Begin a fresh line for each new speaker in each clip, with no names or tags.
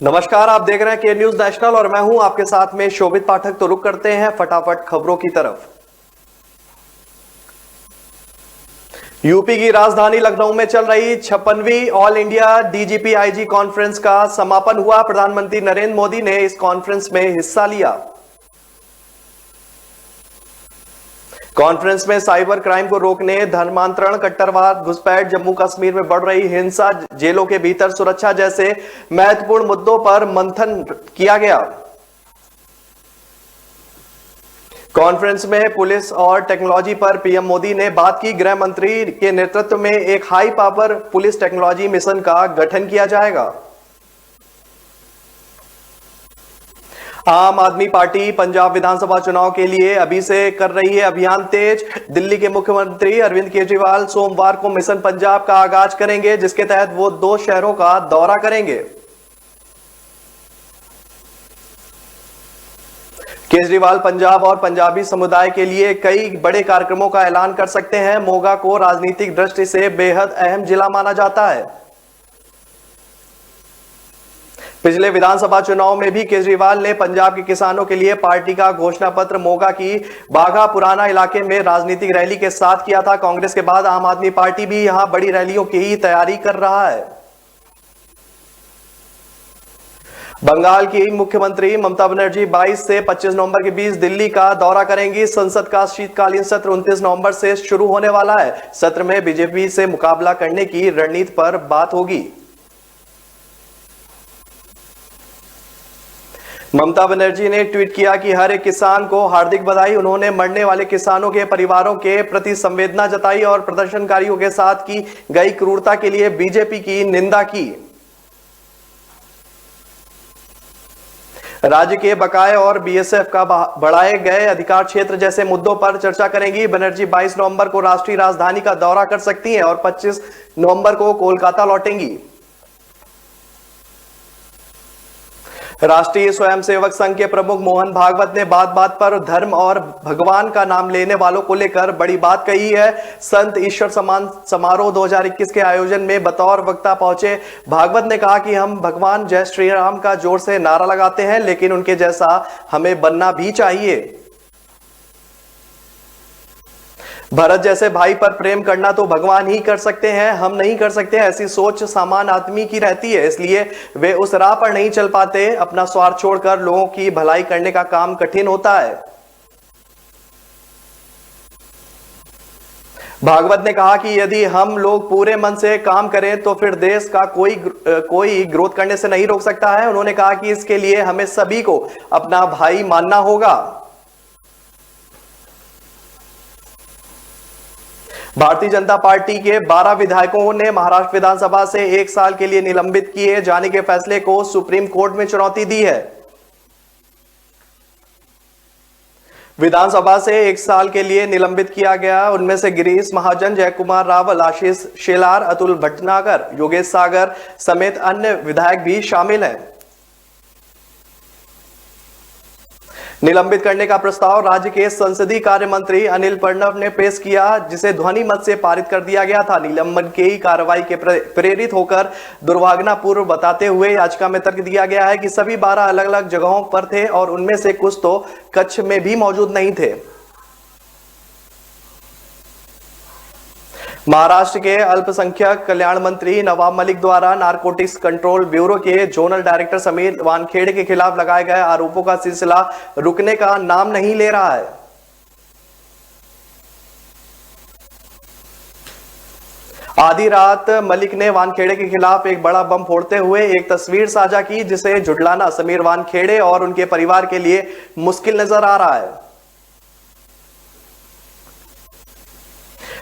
नमस्कार, आप देख रहे हैं के न्यूज नेशनल और मैं हूं आपके साथ में शोभित पाठक। तो रुक करते हैं फटाफट खबरों की तरफ। यूपी की राजधानी लखनऊ में चल रही 56वीं all India DGP IG conference का समापन हुआ। प्रधानमंत्री नरेंद्र मोदी ने इस कॉन्फ्रेंस में हिस्सा लिया। कॉन्फ्रेंस में साइबर क्राइम को रोकने, धर्मांतरण, कट्टरवाद, घुसपैठ, जम्मू कश्मीर में बढ़ रही हिंसा, जेलों के भीतर सुरक्षा जैसे महत्वपूर्ण मुद्दों पर मंथन किया गया। कॉन्फ्रेंस में पुलिस और टेक्नोलॉजी पर पीएम मोदी ने बात की। गृह मंत्री के नेतृत्व में एक high power police technology mission का गठन किया जाएगा। आम आदमी पार्टी पंजाब विधानसभा चुनाव के लिए अभी से कर रही है अभियान तेज। दिल्ली के मुख्यमंत्री अरविंद केजरीवाल सोमवार को मिशन पंजाब का आगाज करेंगे, जिसके तहत वो 2 शहरों का दौरा करेंगे। केजरीवाल पंजाब और पंजाबी समुदाय के लिए कई बड़े कार्यक्रमों का ऐलान कर सकते हैं। मोगा को राजनीतिक दृष्टि से बेहद अहम जिला माना जाता है। पिछले विधानसभा चुनाव में भी केजरीवाल ने पंजाब के किसानों के लिए पार्टी का घोषणा पत्र मोगा की बाघा पुराना इलाके में राजनीतिक रैली के साथ किया था। कांग्रेस के बाद आम आदमी पार्टी भी यहां बड़ी रैलियों की ही तैयारी कर रहा है। बंगाल की मुख्यमंत्री ममता बनर्जी 22 से 25 नवंबर के बीच दिल्ली का दौरा करेंगी। संसद का शीतकालीन सत्र 29 नवंबर से शुरू होने वाला है। सत्र में बीजेपी से मुकाबला करने की रणनीति पर बात होगी। ममता बनर्जी ने ट्वीट किया कि हर एक किसान को हार्दिक बधाई। उन्होंने मरने वाले किसानों के परिवारों के प्रति संवेदना जताई और प्रदर्शनकारियों के साथ की गई क्रूरता के लिए बीजेपी की निंदा की। राज्य के बकाये और बीएसएफ का बढ़ाए गए अधिकार क्षेत्र जैसे मुद्दों पर चर्चा करेंगी। बनर्जी 22 नवंबर को राष्ट्रीय राजधानी का दौरा कर सकती हैं और 25 नवंबर को कोलकाता लौटेंगी। राष्ट्रीय स्वयंसेवक संघ के प्रमुख मोहन भागवत ने बात बात पर धर्म और भगवान का नाम लेने वालों को लेकर बड़ी बात कही है। संत ईश्वर सम्मान समारोह 2021 के आयोजन में बतौर वक्ता पहुंचे भागवत ने कहा कि हम भगवान जय श्री राम का जोर से नारा लगाते हैं, लेकिन उनके जैसा हमें बनना भी चाहिए। भरत जैसे भाई पर प्रेम करना तो भगवान ही कर सकते हैं, हम नहीं कर सकते। ऐसी सोच सामान्य आदमी की रहती है, इसलिए वे उस राह पर नहीं चल पाते। अपना स्वार्थ छोड़कर लोगों की भलाई करने का काम कठिन होता है। भागवत ने कहा कि यदि हम लोग पूरे मन से काम करें तो फिर देश का कोई ग्रोथ करने से नहीं रोक सकता है। उन्होंने कहा कि इसके लिए हमें सभी को अपना भाई मानना होगा। भारतीय जनता पार्टी के 12 विधायकों ने महाराष्ट्र विधानसभा से 1 साल के लिए निलंबित किए जाने के फैसले को सुप्रीम कोर्ट में चुनौती दी है। विधानसभा से 1 साल के लिए निलंबित किया गया उनमें से गिरीश महाजन, जयकुमार रावल, आशीष शेलार, अतुल भटनागर, योगेश सागर समेत अन्य विधायक भी शामिल हैं। निलंबित करने का प्रस्ताव राज्य के संसदीय कार्य मंत्री अनिल पर्णव ने पेश किया, जिसे ध्वनि मत से पारित कर दिया गया था। निलंबन की कार्रवाई के प्रेरित होकर दुर्भावनापूर्ण बताते हुए याचिका में तर्क दिया गया है कि सभी 12 अलग अलग जगहों पर थे और उनमें से कुछ तो कच्छ में भी मौजूद नहीं थे। महाराष्ट्र के अल्पसंख्यक कल्याण मंत्री नवाब मलिक द्वारा नारकोटिक्स कंट्रोल ब्यूरो के जोनल डायरेक्टर समीर वानखेड़े के खिलाफ लगाए गए आरोपों का सिलसिला रुकने का नाम नहीं ले रहा है। आधी रात मलिक ने वानखेड़े के खिलाफ एक बड़ा बम फोड़ते हुए एक तस्वीर साझा की, जिसे झुटलाना समीर वानखेड़े और उनके परिवार के लिए मुश्किल नजर आ रहा है।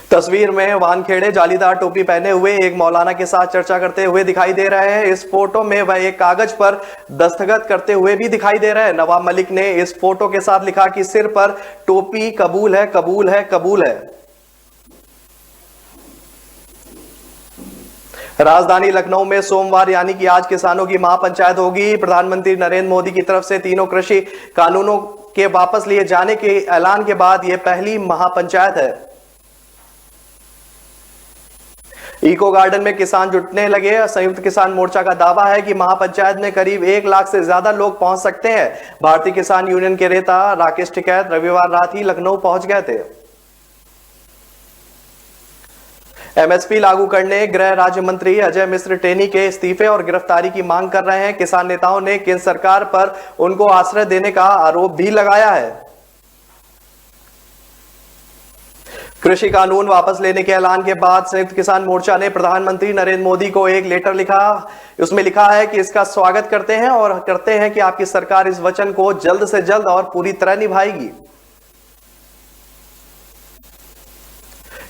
तस्वीर में वानखेड़े जालीदार टोपी पहने हुए एक मौलाना के साथ चर्चा करते हुए दिखाई दे रहे हैं। इस फोटो में वह एक कागज पर दस्तखत करते हुए भी दिखाई दे रहे हैं। नवाब मलिक ने इस फोटो के साथ लिखा कि सिर पर टोपी, कबूल है, कबूल है, कबूल है। राजधानी लखनऊ में सोमवार यानी कि आज किसानों की महापंचायत होगी। प्रधानमंत्री नरेंद्र मोदी की तरफ से तीनों कृषि कानूनों के वापस लिए जाने के ऐलान के बाद यह पहली महापंचायत है। इको गार्डन में किसान जुटने लगे। संयुक्त किसान मोर्चा का दावा है कि महापंचायत में करीब 1 लाख से ज्यादा लोग पहुंच सकते हैं। भारतीय किसान यूनियन के नेता राकेश टिकैत रविवार रात ही लखनऊ पहुंच गए थे। एमएसपी लागू करने गृह राज्य मंत्री अजय मिश्र टेनी के इस्तीफे और गिरफ्तारी की मांग कर रहे हैं। किसान नेताओं ने केंद्र सरकार पर उनको आश्रय देने का आरोप भी लगाया है। कृषि कानून वापस लेने के ऐलान के बाद संयुक्त किसान मोर्चा ने प्रधानमंत्री नरेंद्र मोदी को एक लेटर लिखा। उसमें लिखा है कि इसका स्वागत करते हैं और करते हैं कि आपकी सरकार इस वचन को जल्द से जल्द और पूरी तरह निभाएगी।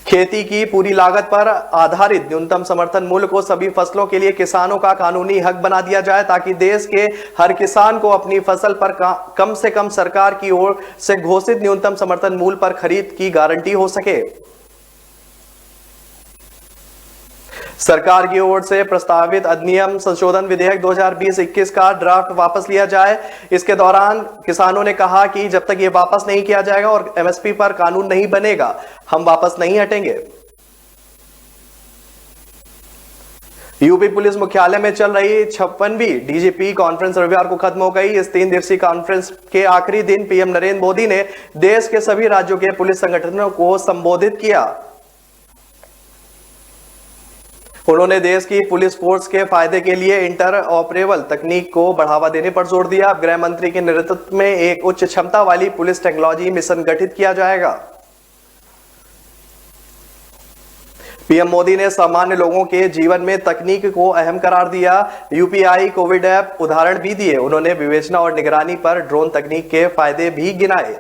खेती की पूरी लागत पर आधारित न्यूनतम समर्थन मूल्य को सभी फसलों के लिए किसानों का कानूनी हक बना दिया जाए ताकि देश के हर किसान को अपनी फसल पर कम से कम सरकार की ओर से घोषित न्यूनतम समर्थन मूल्य पर खरीद की गारंटी हो सके। सरकार की ओर से प्रस्तावित अधिनियम संशोधन विधेयक 2020-21 का ड्राफ्ट वापस लिया जाए। इसके दौरान किसानों ने कहा कि जब तक ये वापस नहीं किया जाएगा और एमएसपी पर कानून नहीं बनेगा, हम वापस नहीं हटेंगे। यूपी पुलिस मुख्यालय में चल रही 56वीं डीजीपी कॉन्फ्रेंस रविवार को खत्म हो गई। इस 3 दिवसीय कॉन्फ्रेंस के आखिरी दिन पीएम नरेंद्र मोदी ने देश के सभी राज्यों के पुलिस संगठनों को संबोधित किया। उन्होंने देश की पुलिस फोर्स के फायदे के लिए इंटर ऑपरेबल तकनीक को बढ़ावा देने पर जोर दिया। गृह मंत्री के नेतृत्व में एक उच्च क्षमता वाली पुलिस टेक्नोलॉजी मिशन गठित किया जाएगा। पीएम मोदी ने सामान्य लोगों के जीवन में तकनीक को अहम करार दिया। यूपीआई कोविड ऐप उदाहरण भी दिए। उन्होंने विवेचना और निगरानी पर ड्रोन तकनीक के फायदे भी गिनाए।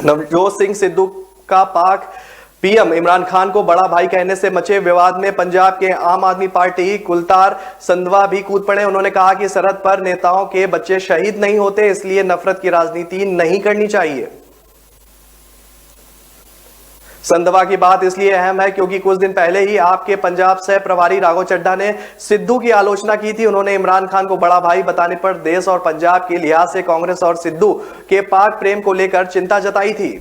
नवजोत सिंह सिद्धू का पाक पीएम इमरान खान को बड़ा भाई कहने से मचे विवाद में पंजाब के आम आदमी पार्टी कुलतार संधवा भी कूद पड़े। उन्होंने कहा कि सरहद पर नेताओं के बच्चे शहीद नहीं होते, इसलिए नफरत की राजनीति नहीं करनी चाहिए। संधवा की बात इसलिए अहम है क्योंकि कुछ दिन पहले ही आपके पंजाब सह प्रभारी राघव चड्ढा ने सिद्धू की आलोचना की थी। उन्होंने इमरान खान को बड़ा भाई बताने पर देश और पंजाब के लिहाज से कांग्रेस और सिद्धू के पाक प्रेम को लेकर चिंता जताई थी।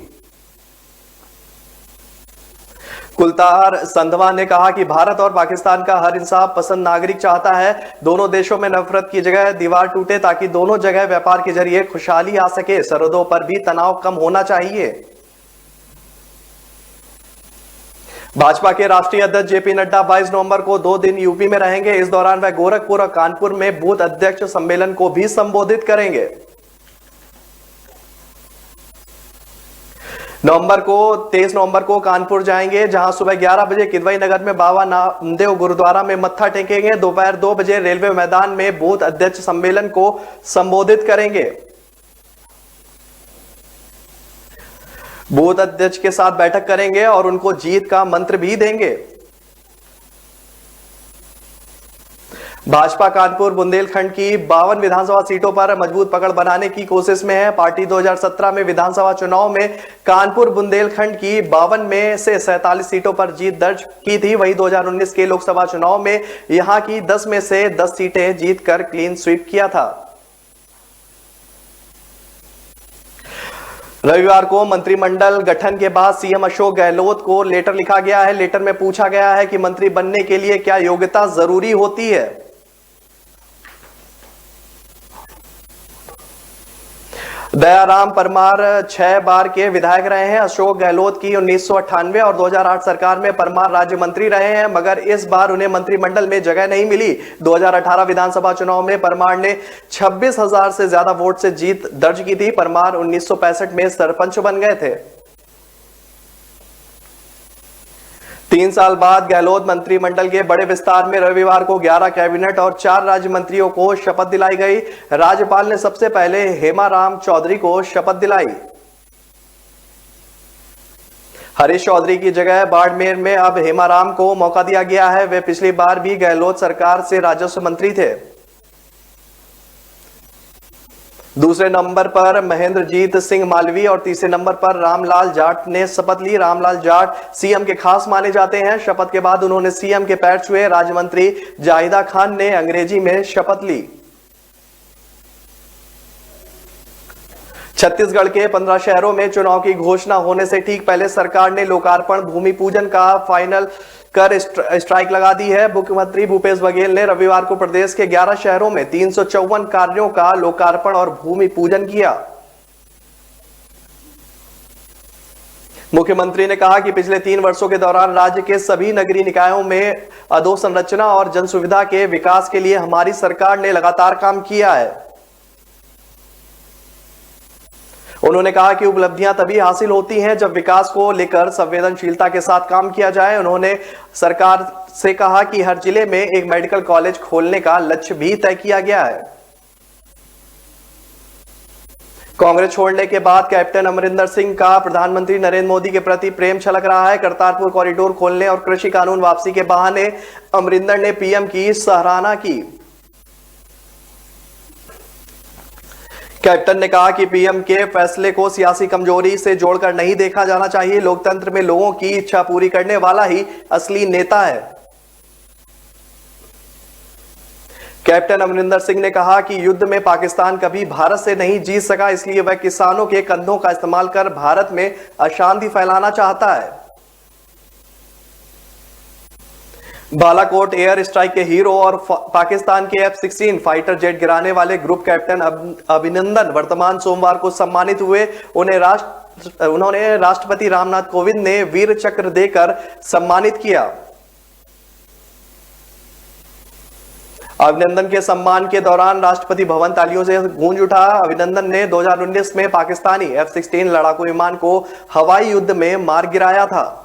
कुलतार संधवा ने कहा कि भारत और पाकिस्तान का हर इंसाफ पसंद नागरिक चाहता है दोनों देशों में नफरत की जगह दीवार टूटे ताकि दोनों जगह व्यापार के जरिए खुशहाली आ सके। सरहदों पर भी तनाव कम होना चाहिए। भाजपा के राष्ट्रीय अध्यक्ष जेपी नड्डा 22 नवंबर को 2 दिन यूपी में रहेंगे। इस दौरान वह गोरखपुर और कानपुर में बूथ अध्यक्ष सम्मेलन को भी संबोधित करेंगे। नवंबर को 23 नवंबर को कानपुर जाएंगे, जहां सुबह 11 बजे किदवई नगर में बाबा नामदेव गुरुद्वारा में मत्था टेकेंगे। दोपहर 2 बजे रेलवे मैदान में बूथ अध्यक्ष सम्मेलन को संबोधित करेंगे। बूथ अध्यक्ष के साथ बैठक करेंगे और उनको जीत का मंत्र भी देंगे। भाजपा कानपुर बुंदेलखंड की 52 विधानसभा सीटों पर मजबूत पकड़ बनाने की कोशिश में है। पार्टी 2017 में विधानसभा चुनाव में कानपुर बुंदेलखंड की 52 में से 47 सीटों पर जीत दर्ज की थी। वहीं 2019 के लोकसभा चुनाव में यहां की 10 में से 10 सीटें जीतकर क्लीन स्वीप किया था। रविवार को मंत्रिमंडल गठन के बाद सीएम अशोक गहलोत को लेटर लिखा गया है। लेटर में पूछा गया है कि मंत्री बनने के लिए क्या योग्यता जरूरी होती है। दयाराम परमार 6 बार के विधायक रहे हैं। अशोक गहलोत की 1998 और 2008 सरकार में परमार राज्य मंत्री रहे हैं, मगर इस बार उन्हें मंत्रिमंडल में जगह नहीं मिली। 2018 विधानसभा चुनाव में परमार ने 26,000 से ज्यादा वोट से जीत दर्ज की थी। परमार 1965 में सरपंच बन गए थे। 3 साल बाद गहलोत मंत्रिमंडल के बड़े विस्तार में रविवार को 11 कैबिनेट और 4 राज्य मंत्रियों को शपथ दिलाई गई। राज्यपाल ने सबसे पहले हेमाराम चौधरी को शपथ दिलाई। हरीश चौधरी की जगह बाड़मेर में अब हेमाराम को मौका दिया गया है। वे पिछली बार भी गहलोत सरकार से राजस्व मंत्री थे। दूसरे नंबर पर महेंद्रजीत सिंह मालवीय और तीसरे नंबर पर रामलाल जाट ने शपथ ली। रामलाल जाट सीएम के खास माने जाते हैं। शपथ के बाद उन्होंने सीएम के पैर छुए। राज्य मंत्री जाहिदा खान ने अंग्रेजी में शपथ ली। छत्तीसगढ़ के 15 शहरों में चुनाव की घोषणा होने से ठीक पहले सरकार ने लोकार्पण भूमि पूजन का फाइनल कर स्ट्राइक लगा दी है। मुख्यमंत्री भूपेश बघेल ने रविवार को प्रदेश के 11 शहरों में 354 कार्यों का लोकार्पण और भूमि पूजन किया। मुख्यमंत्री ने कहा कि पिछले 3 वर्षों के दौरान राज्य के सभी नगरीय निकायों में अधोसंरचना और जन सुविधा के विकास के लिए हमारी सरकार ने लगातार काम किया है। उन्होंने कहा कि उपलब्धियां तभी हासिल होती हैं जब विकास को लेकर संवेदनशीलता के साथ काम किया जाए। उन्होंने सरकार से कहा कि हर जिले में एक मेडिकल कॉलेज खोलने का लक्ष्य भी तय किया गया है। कांग्रेस छोड़ने के बाद कैप्टन अमरिंदर सिंह का प्रधानमंत्री नरेंद्र मोदी के प्रति प्रेम छलक रहा है। करतारपुर कॉरिडोर खोलने और कृषि कानून वापसी के बहाने अमरिंदर ने पीएम की सराहना की। कैप्टन ने कहा कि पीएम के फैसले को सियासी कमजोरी से जोड़कर नहीं देखा जाना चाहिए। लोकतंत्र में लोगों की इच्छा पूरी करने वाला ही असली नेता है। कैप्टन अमरिंदर सिंह ने कहा कि युद्ध में पाकिस्तान कभी भारत से नहीं जीत सका, इसलिए वह किसानों के कंधों का इस्तेमाल कर भारत में अशांति फैलाना चाहता है। बालाकोट एयर स्ट्राइक के हीरो और पाकिस्तान के F-16 फाइटर जेट गिराने वाले ग्रुप कैप्टन अभिनंदन वर्तमान सोमवार को सम्मानित हुए। उन्होंने राष्ट्रपति रामनाथ कोविंद ने वीर चक्र देकर सम्मानित किया। अभिनंदन के सम्मान के दौरान राष्ट्रपति भवन तालियों से गूंज उठा। अभिनंदन ने 2019 में पाकिस्तानी F-16 लड़ाकू विमान को हवाई युद्ध में मार गिराया था।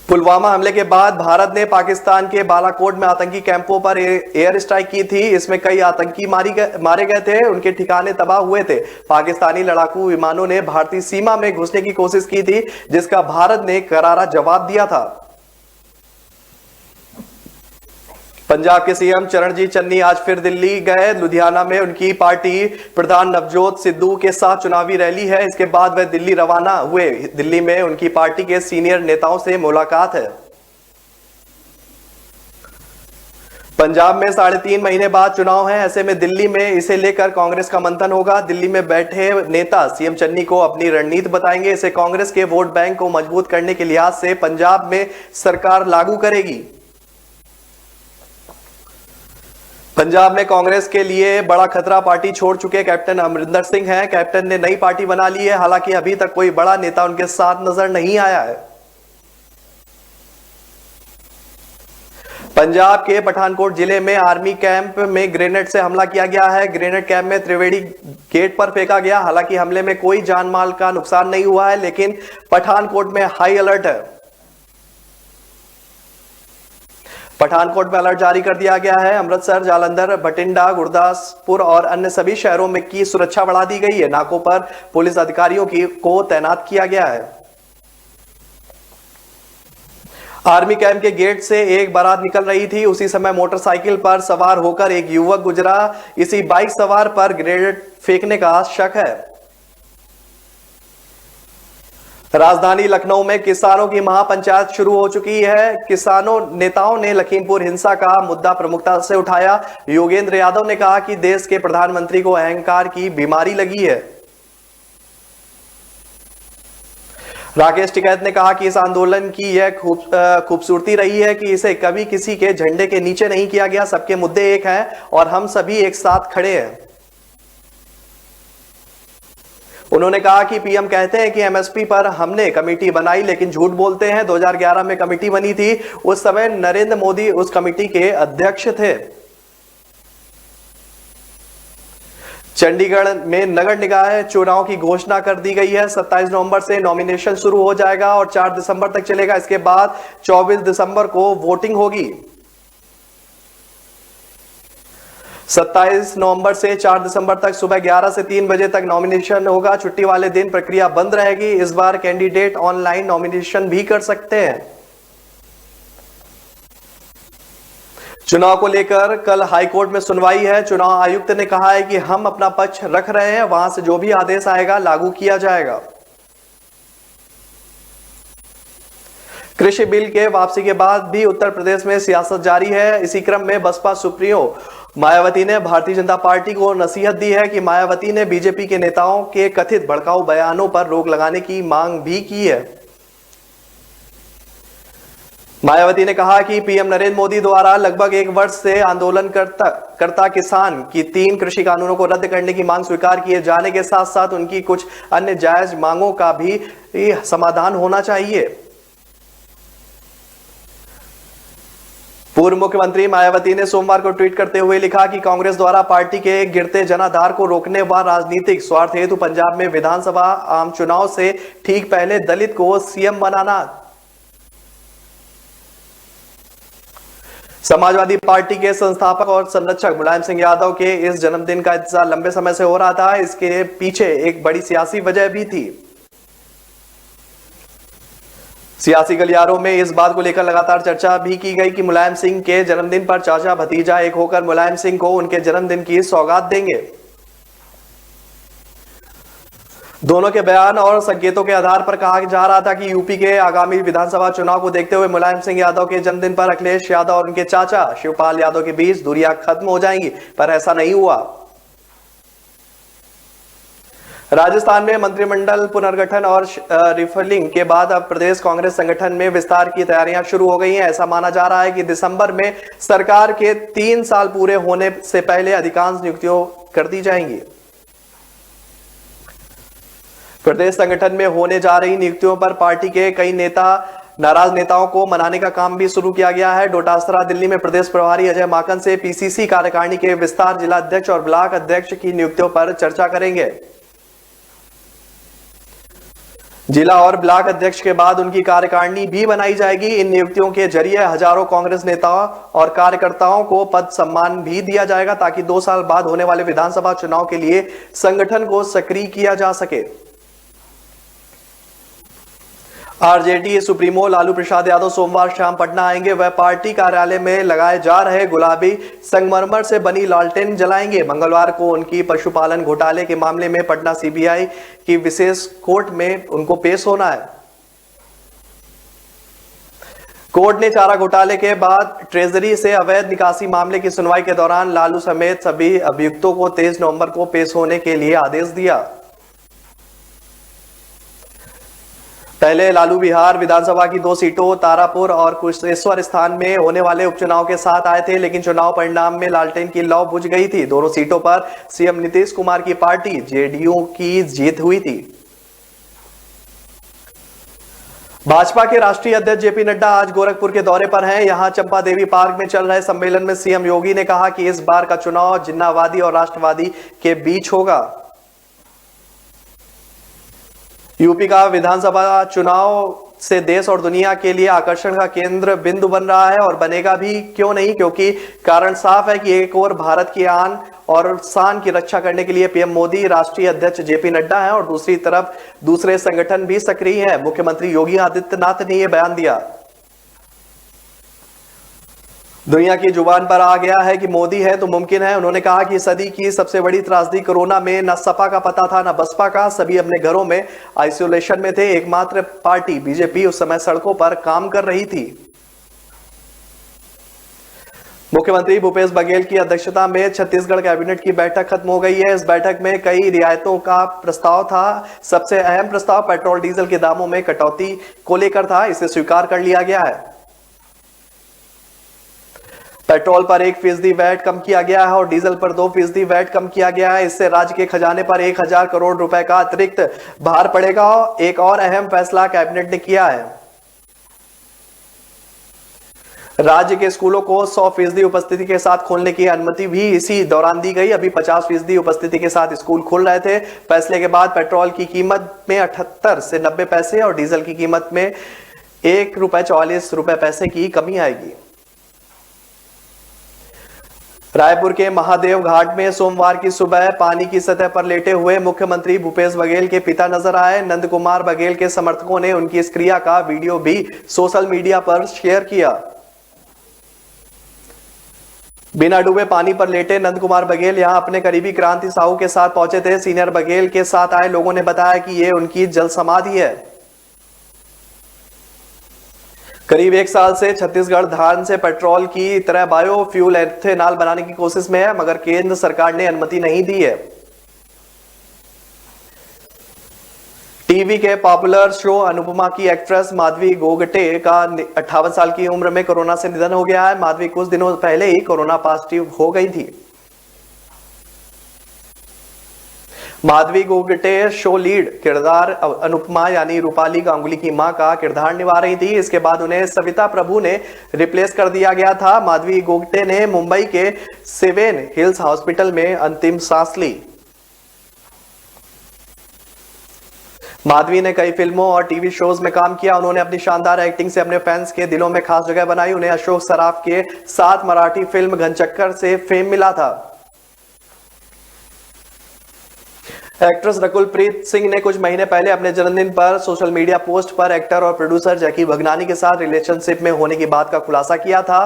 पुलवामा हमले के बाद भारत ने पाकिस्तान के बालाकोट में आतंकी कैंपों पर एयर स्ट्राइक की थी। इसमें कई आतंकी मारे गए थे, उनके ठिकाने तबाह हुए थे। पाकिस्तानी लड़ाकू विमानों ने भारतीय सीमा में घुसने की कोशिश की थी, जिसका भारत ने करारा जवाब दिया था। पंजाब के सीएम चरणजीत चन्नी आज फिर दिल्ली गए। लुधियाना में उनकी पार्टी प्रधान नवजोत सिद्धू के साथ चुनावी रैली है। इसके बाद वह दिल्ली रवाना हुए। दिल्ली में उनकी पार्टी के सीनियर नेताओं से मुलाकात है। पंजाब में 3.5 महीने बाद चुनाव है, ऐसे में दिल्ली में इसे लेकर कांग्रेस का मंथन होगा। दिल्ली में बैठे नेता सीएम चन्नी को अपनी रणनीति बताएंगे। इसे कांग्रेस के वोट बैंक को मजबूत करने के लिहाज से पंजाब में सरकार लागू करेगी। पंजाब में कांग्रेस के लिए बड़ा खतरा पार्टी छोड़ चुके कैप्टन अमरिंदर सिंह हैं। कैप्टन ने नई पार्टी बना ली है, हालांकि अभी तक कोई बड़ा नेता उनके साथ नजर नहीं आया है। पंजाब के पठानकोट जिले में आर्मी कैंप में ग्रेनेड से हमला किया गया है। ग्रेनेड कैंप में त्रिवेणी गेट पर फेंका गया। हालांकि हमले में कोई जान माल का नुकसान नहीं हुआ है, लेकिन पठानकोट में हाई अलर्ट है। पठानकोट में अलर्ट जारी कर दिया गया है। अमृतसर, जालंधर, बठिंडा, गुरदासपुर और अन्य सभी शहरों में की सुरक्षा बढ़ा दी गई है। नाकों पर पुलिस अधिकारियों को तैनात किया गया है। आर्मी कैंप के गेट से एक बारात निकल रही थी। उसी समय मोटरसाइकिल पर सवार होकर एक युवक गुजरा। इसी बाइक सवार पर ग्रेनेड फेंकने का शक है। राजधानी लखनऊ में किसानों की महापंचायत शुरू हो चुकी है। किसानों नेताओं ने लखीमपुर हिंसा का मुद्दा प्रमुखता से उठाया। योगेंद्र यादव ने कहा कि देश के प्रधानमंत्री को अहंकार की बीमारी लगी है। राकेश टिकैत ने कहा कि इस आंदोलन की यह खूबसूरती रही है कि इसे कभी किसी के झंडे के नीचे नहीं किया गया। सबके मुद्दे एक हैं और हम सभी एक साथ खड़े हैं। उन्होंने कहा कि पीएम कहते हैं कि एमएसपी पर हमने कमेटी बनाई, लेकिन झूठ बोलते हैं। 2011 में कमेटी बनी थी, उस समय नरेंद्र मोदी उस कमेटी के अध्यक्ष थे। चंडीगढ़ में नगर निकाय चुनाव की घोषणा कर दी गई है। 27 नवंबर से नॉमिनेशन शुरू हो जाएगा और 4 दिसंबर तक चलेगा। इसके बाद 24 दिसंबर को वोटिंग होगी। 27 नवंबर से 4 दिसंबर तक सुबह 11 से 3 बजे तक नॉमिनेशन होगा। छुट्टी वाले दिन प्रक्रिया बंद रहेगी। इस बार कैंडिडेट ऑनलाइन नॉमिनेशन भी कर सकते हैं। चुनाव को लेकर कल हाईकोर्ट में सुनवाई है। चुनाव आयुक्त ने कहा है कि हम अपना पक्ष रख रहे हैं, वहां से जो भी आदेश आएगा लागू किया जाएगा। कृषि बिल के वापसी के बाद भी उत्तर प्रदेश में सियासत जारी है। इसी क्रम में बसपा सुप्रीमो मायावती ने भारतीय जनता पार्टी को नसीहत दी है कि मायावती ने बीजेपी के नेताओं के कथित भड़काऊ बयानों पर रोक लगाने की मांग भी की है। मायावती ने कहा कि पीएम नरेंद्र मोदी द्वारा लगभग 1 वर्ष से आंदोलन करता किसान की 3 कृषि कानूनों को रद्द करने की मांग स्वीकार किए जाने के साथ साथ उनकी कुछ अन्य जायज मांगों का भी समाधान होना चाहिए। पूर्व मुख्यमंत्री मायावती ने सोमवार को ट्वीट करते हुए लिखा कि कांग्रेस द्वारा पार्टी के गिरते जनाधार को रोकने व राजनीतिक स्वार्थ हेतु पंजाब में विधानसभा आम चुनाव से ठीक पहले दलित को सीएम बनाना। समाजवादी पार्टी के संस्थापक और संरक्षक मुलायम सिंह यादव के इस जन्मदिन का इंतजार लंबे समय से हो रहा था। इसके पीछे एक बड़ी सियासी वजह भी थी। सियासी गलियारों में इस बात को लेकर लगातार चर्चा भी की गई कि मुलायम सिंह के जन्मदिन पर चाचा भतीजा एक होकर मुलायम सिंह को उनके जन्मदिन की सौगात देंगे। दोनों के बयान और संकेतों के आधार पर कहा जा रहा था कि यूपी के आगामी विधानसभा चुनाव को देखते हुए मुलायम सिंह यादव के जन्मदिन पर अखिलेश यादव और उनके चाचा शिवपाल यादव के बीच दूरियां खत्म हो जाएंगी, पर ऐसा नहीं हुआ। राजस्थान में मंत्रिमंडल पुनर्गठन और रिफलिंग के बाद अब प्रदेश कांग्रेस संगठन में विस्तार की तैयारियां शुरू हो गई हैं। ऐसा माना जा रहा है कि दिसंबर में सरकार के 3 साल पूरे होने से पहले अधिकांश नियुक्तियां कर दी जाएंगी। प्रदेश संगठन में होने जा रही नियुक्तियों पर पार्टी के कई नाराज नेताओं को मनाने का काम भी शुरू किया गया है। डोटासरा दिल्ली में प्रदेश प्रभारी अजय माकन से पीसीसी कार्यकारिणी के विस्तार, जिला अध्यक्ष और ब्लॉक अध्यक्ष की नियुक्तियों पर चर्चा करेंगे। जिला और ब्लॉक अध्यक्ष के बाद उनकी कार्यकारिणी भी बनाई जाएगी। इन नियुक्तियों के जरिए हजारों कांग्रेस नेताओं और कार्यकर्ताओं को पद सम्मान भी दिया जाएगा ताकि 2 साल बाद होने वाले विधानसभा चुनाव के लिए संगठन को सक्रिय किया जा सके। आरजेडी सुप्रीमो लालू प्रसाद यादव सोमवार शाम पटना आएंगे। वह पार्टी कार्यालय में लगाए जा रहे गुलाबी संगमरमर से बनी लालटेन जलाएंगे। मंगलवार को उनकी पशुपालन घोटाले के मामले में पटना सीबीआई की विशेष कोर्ट में उनको पेश होना है। कोर्ट ने चारा घोटाले के बाद ट्रेजरी से अवैध निकासी मामले की सुनवाई के दौरान लालू समेत सभी अभियुक्तों को 23 नवंबर को पेश होने के लिए आदेश दिया। पहले लालू बिहार विधानसभा की 2 सीटों तारापुर और कुशेश्वर स्थान में होने वाले उपचुनाव के साथ आए थे, लेकिन चुनाव परिणाम में लालटेन की लौ बुझ गई थी। दोनों सीटों पर सीएम नीतीश कुमार की पार्टी जेडीयू की जीत हुई थी। भाजपा के राष्ट्रीय अध्यक्ष जेपी नड्डा आज गोरखपुर के दौरे पर हैं। यहां चंपा देवी पार्क में चल रहे सम्मेलन में सीएम योगी ने कहा कि इस बार का चुनाव जिन्नावादी और राष्ट्रवादी के बीच होगा। यूपी का विधानसभा चुनाव से देश और दुनिया के लिए आकर्षण का केंद्र बिंदु बन रहा है और बनेगा भी, क्यों नहीं, क्योंकि कारण साफ है कि एक और भारत की आन और शान की रक्षा करने के लिए पीएम मोदी, राष्ट्रीय अध्यक्ष जेपी नड्डा हैं और दूसरी तरफ दूसरे संगठन भी सक्रिय हैं। मुख्यमंत्री योगी आदित्यनाथ ने यह बयान दिया। दुनिया की जुबान पर आ गया है कि मोदी है तो मुमकिन है। उन्होंने कहा कि सदी की सबसे बड़ी त्रासदी कोरोना में न सपा का पता था न बसपा का। सभी अपने घरों में आइसोलेशन में थे। एकमात्र पार्टी बीजेपी उस समय सड़कों पर काम कर रही थी। मुख्यमंत्री भूपेश बघेल की अध्यक्षता में छत्तीसगढ़ कैबिनेट की बैठक खत्म हो गई है। इस बैठक में कई रियायतों का प्रस्ताव था। सबसे अहम प्रस्ताव पेट्रोल डीजल के दामों में कटौती को लेकर था। इसे स्वीकार कर लिया गया है। पेट्रोल पर 1% वैट कम किया गया है और डीजल पर 2% वैट कम किया गया है। इससे राज्य के खजाने पर 1000 करोड़ रुपए का अतिरिक्त भार पड़ेगा। एक और अहम फैसला कैबिनेट ने किया है। राज्य के स्कूलों को 100% उपस्थिति के साथ खोलने की अनुमति भी इसी दौरान दी गई। अभी 50% उपस्थिति के साथ स्कूल खुल रहे थे। फैसले के बाद पेट्रोल की कीमत में 78 से 90 पैसे और डीजल की कीमत में ₹1.44 की कमी आएगी। रायपुर के महादेव घाट में सोमवार की सुबह पानी की सतह पर लेटे हुए मुख्यमंत्री भूपेश बघेल के पिता नजर आए। नंद कुमार बघेल के समर्थकों ने उनकी इस क्रिया का वीडियो भी सोशल मीडिया पर शेयर किया। बिना डूबे पानी पर लेटे नंद कुमार बघेल यहां अपने करीबी क्रांति साहू के साथ पहुंचे थे। सीनियर बघेल के साथ आए लोगों ने बताया कि यह उनकी जल समाधि है। करीब एक साल से छत्तीसगढ़ धान से पेट्रोल की तरह बायोफ्यूल एथेनॉल बनाने की कोशिश में है, मगर केंद्र सरकार ने अनुमति नहीं दी है। टीवी के पॉपुलर शो अनुपमा की एक्ट्रेस माधवी गोगटे का 58 साल की उम्र में कोरोना से निधन हो गया है। माधवी कुछ दिनों पहले ही कोरोना पॉजिटिव हो गई थी। माधवी गोगटे शो लीड किरदार अनुपमा यानी रूपाली गांगुली की मां का किरदार निभा रही थी। इसके बाद उन्हें सविता प्रभु ने रिप्लेस कर दिया गया था। माधवी गोगटे ने मुंबई के सेवेन हिल्स हॉस्पिटल में अंतिम सांस ली। माधवी ने कई फिल्मों और टीवी शोज में काम किया। उन्होंने अपनी शानदार एक्टिंग से अपने फैंस के दिलों में खास जगह बनाई। उन्हें अशोक सराफ के साथ मराठी फिल्म घनचक्कर से फेम मिला था। एक्ट्रेस रकुलप्रीत सिंह ने कुछ महीने पहले अपने जन्मदिन पर सोशल मीडिया पोस्ट पर एक्टर और प्रोड्यूसर जैकी भगनानी के साथ रिलेशनशिप में होने की बात का खुलासा किया था।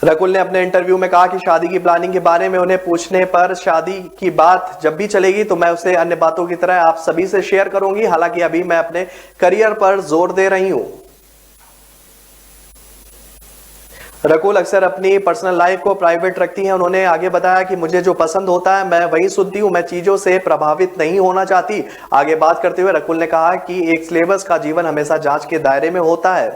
रकुल ने अपने इंटरव्यू में कहा कि शादी की प्लानिंग के बारे में उन्हें पूछने पर शादी की बात जब भी चलेगी तो मैं उसे अन्य बातों की तरह आप सभी से शेयर करूंगी। हालांकि अभी मैं अपने करियर पर जोर दे रही हूं। रकुल अक्सर अपनी पर्सनल लाइफ को प्राइवेट रखती हैं। उन्होंने आगे बताया कि मुझे जो पसंद होता है मैं वही सुनती हूं, मैं चीजों से प्रभावित नहीं होना चाहती। आगे बात करते हुए रकुल ने कहा कि एक सिलेबस का जीवन हमेशा जांच के दायरे में होता है।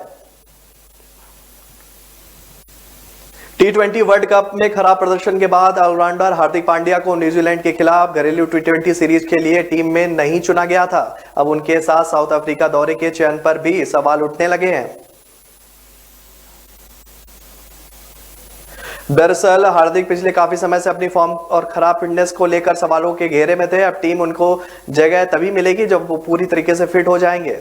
T20 वर्ल्ड कप में खराब प्रदर्शन के बाद ऑलराउंडर हार्दिक पांड्या को न्यूजीलैंड के खिलाफ घरेलू T20 सीरीज के लिए टीम में नहीं चुना गया था। अब उनके साथ साउथ अफ्रीका दौरे के चयन पर भी सवाल उठने लगे हैं। दरअसल हार्दिक पिछले काफी समय से अपनी फॉर्म और खराब फिटनेस को लेकर सवालों के घेरे में थे। अब टीम उनको जगह तभी मिलेगी जब वो पूरी तरीके से फिट हो जाएंगे।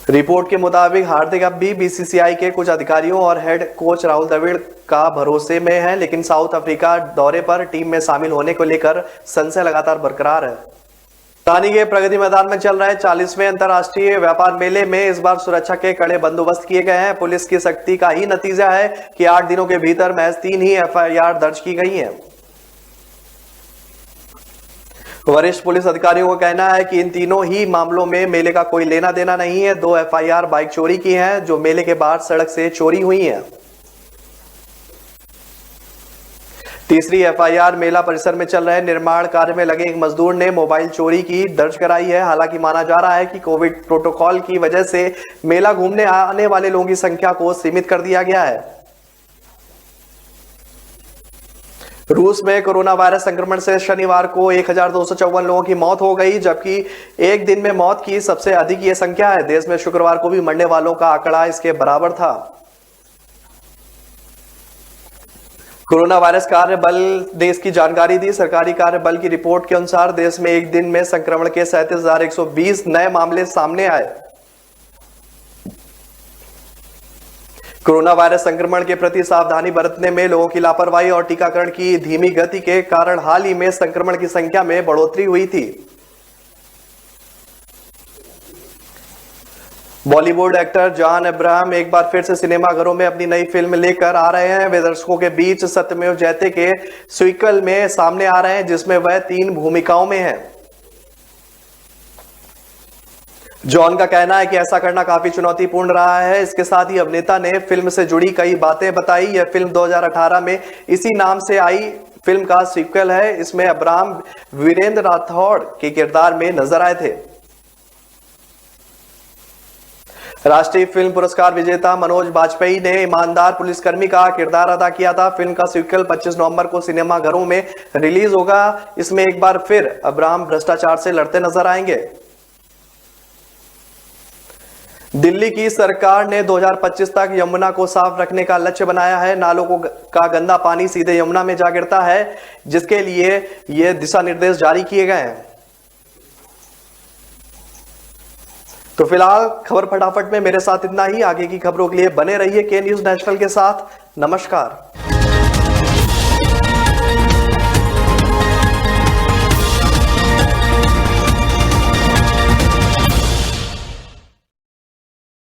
रिपोर्ट के मुताबिक हार्दिक अब भी बीसीसीआई के कुछ अधिकारियों और हेड कोच राहुल द्रविड़ का भरोसे में है, लेकिन साउथ अफ्रीका दौरे पर टीम में शामिल होने को लेकर संशय लगातार बरकरार है। रानी के प्रगति मैदान में चल रहे 40वें अंतर्राष्ट्रीय व्यापार मेले में इस बार सुरक्षा के कड़े बंदोबस्त किए गए हैं। पुलिस की सख्ती का ही नतीजा है कि 8 दिनों के भीतर महज 3 ही एफआईआर दर्ज की गई हैं। वरिष्ठ पुलिस अधिकारियों का कहना है कि इन तीनों ही मामलों में मेले का कोई लेना देना नहीं है। 2 एफआईआर बाइक चोरी की हैं, जो मेले के बाहर सड़क से चोरी हुई हैं। तीसरी एफआईआर मेला परिसर में चल रहे निर्माण कार्य में लगे एक मजदूर ने मोबाइल चोरी की दर्ज कराई है। हालांकि माना जा रहा है कि कोविड प्रोटोकॉल की वजह से मेला घूमने आने वाले लोगों की संख्या को सीमित कर दिया गया है। रूस में कोरोना वायरस संक्रमण से शनिवार को 1254 लोगों की मौत हो गई, जबकि एक दिन में मौत की सबसे अधिक ये संख्या है। देश में शुक्रवार को भी मरने वालों का आंकड़ा इसके बराबर था। कोरोना वायरस कार्य बल ने इसकी जानकारी दी। सरकारी कार्य बल की रिपोर्ट के अनुसार देश में एक दिन में संक्रमण के 37,120 नए मामले सामने आए। कोरोना वायरस संक्रमण के प्रति सावधानी बरतने में लोगों की लापरवाही और टीकाकरण की धीमी गति के कारण हाल ही में संक्रमण की संख्या में बढ़ोतरी हुई थी। बॉलीवुड एक्टर जॉन अब्राहम एक बार फिर से सिनेमाघरों में अपनी नई फिल्म लेकर आ रहे हैं। वे दर्शकों के बीच सत्यमेव जयते के सीक्वल में सामने आ रहे हैं, जिसमें वह 3 भूमिकाओं में हैं। जॉन का कहना है कि ऐसा करना काफी चुनौतीपूर्ण रहा है। इसके साथ ही अभिनेता ने फिल्म से जुड़ी कई बातें बताई। यह फिल्म 2018 में इसी नाम से आई फिल्म का सीक्वल है। इसमें अब्राहम वीरेंद्र राठौड़ के किरदार में नजर आए थे। राष्ट्रीय फिल्म पुरस्कार विजेता मनोज बाजपेयी ने ईमानदार पुलिसकर्मी का किरदार अदा किया था। फिल्म का सीक्वल 25 नवंबर को सिनेमाघरों में रिलीज होगा। इसमें एक बार फिर अब्राहम भ्रष्टाचार से लड़ते नजर आएंगे। दिल्ली की सरकार ने 2025 तक यमुना को साफ रखने का लक्ष्य बनाया है। नालों का गंदा पानी सीधे यमुना में जा गिरता है, जिसके लिए ये दिशा निर्देश जारी किए गए हैं। तो फिलहाल खबर फटाफट में मेरे साथ इतना ही। आगे की खबरों के लिए बने रहिए के न्यूज़ नेशनल के साथ। नमस्कार।